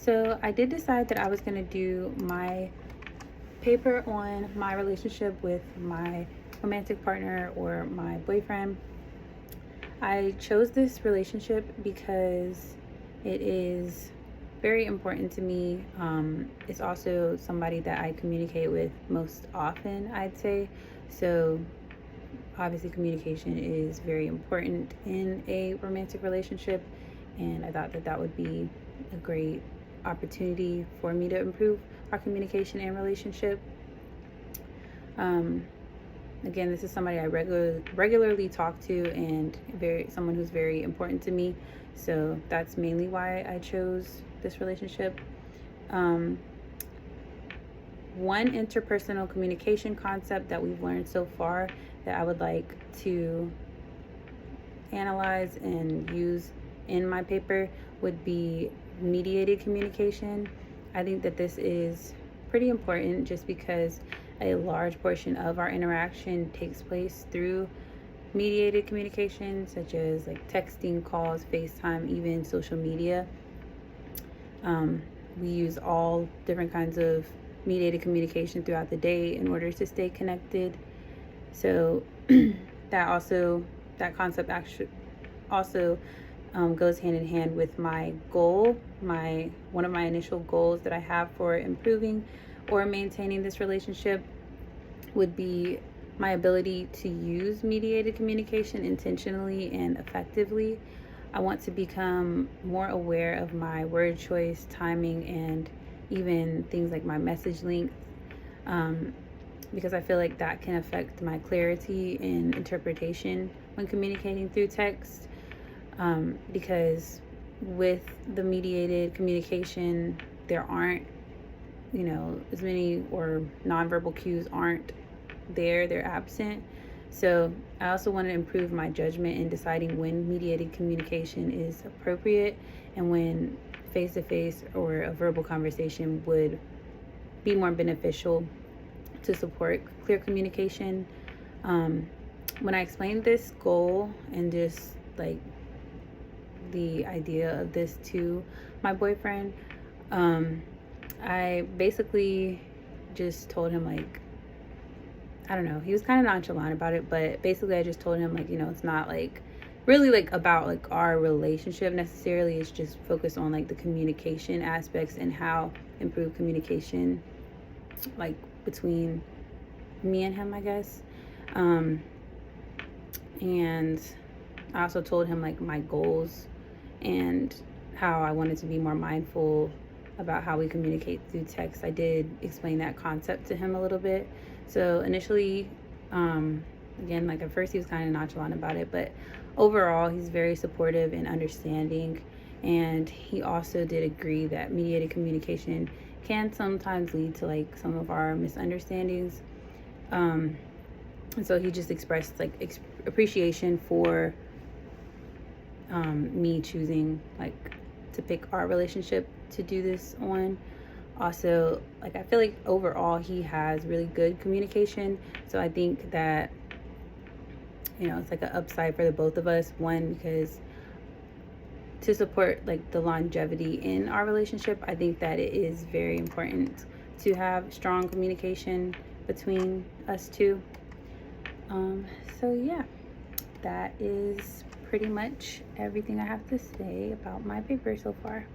So I did decide that I was going to do my paper on my relationship with my romantic partner or my boyfriend. I chose this relationship because it is very important to me. It's also somebody that I communicate with most often, I'd say. So obviously communication is very important in a romantic relationship, and I thought that that would be a great opportunity for me to improve our communication and relationship. Again, this is somebody I regularly talk to, and someone who's very important to me. So that's mainly why I chose this relationship. One interpersonal communication concept that we've learned so far that I would like to analyze and use in my paper would be mediated communication. I think that this is pretty important just because a large portion of our interaction takes place through mediated communication, such as like texting, calls, FaceTime, even social media. We use all different kinds of mediated communication throughout the day in order to stay connected. So that concept actually also goes hand in hand with my goal. One of my initial goals that I have for improving or maintaining this relationship would be my ability to use mediated communication intentionally and effectively. I want to become more aware of my word choice, timing, and even things like my message length, because I feel like that can affect my clarity and interpretation when communicating through text. Because with the mediated communication, there aren't, as many, or nonverbal cues aren't there, they're absent. So I also want to improve my judgment in deciding when mediated communication is appropriate and when face-to-face or a verbal conversation would be more beneficial to support clear communication. When I explained this goal and just like the idea of this to my boyfriend, I basically just told him, like, I don't know, he was kind of nonchalant about it, but basically I just told him, like, it's not like really like about like our relationship necessarily. It's just focused on like the communication aspects and how improve communication like between me and him, I guess. And I also told him like my goals and how I wanted to be more mindful about how we communicate through text. I did explain that concept to him a little bit. So initially, again, like at first he was kind of nonchalant about it, but overall he's very supportive and understanding. And he also did agree that mediated communication can sometimes lead to like some of our misunderstandings. And so he just expressed like appreciation for me choosing like to pick our relationship to do this on. Also, like, I feel like overall he has really good communication, so I think that it's like an upside for the both of us. One, because to support like the longevity in our relationship, I think that it is very important to have strong communication between us two. So yeah, that is pretty much everything I have to say about my paper so far.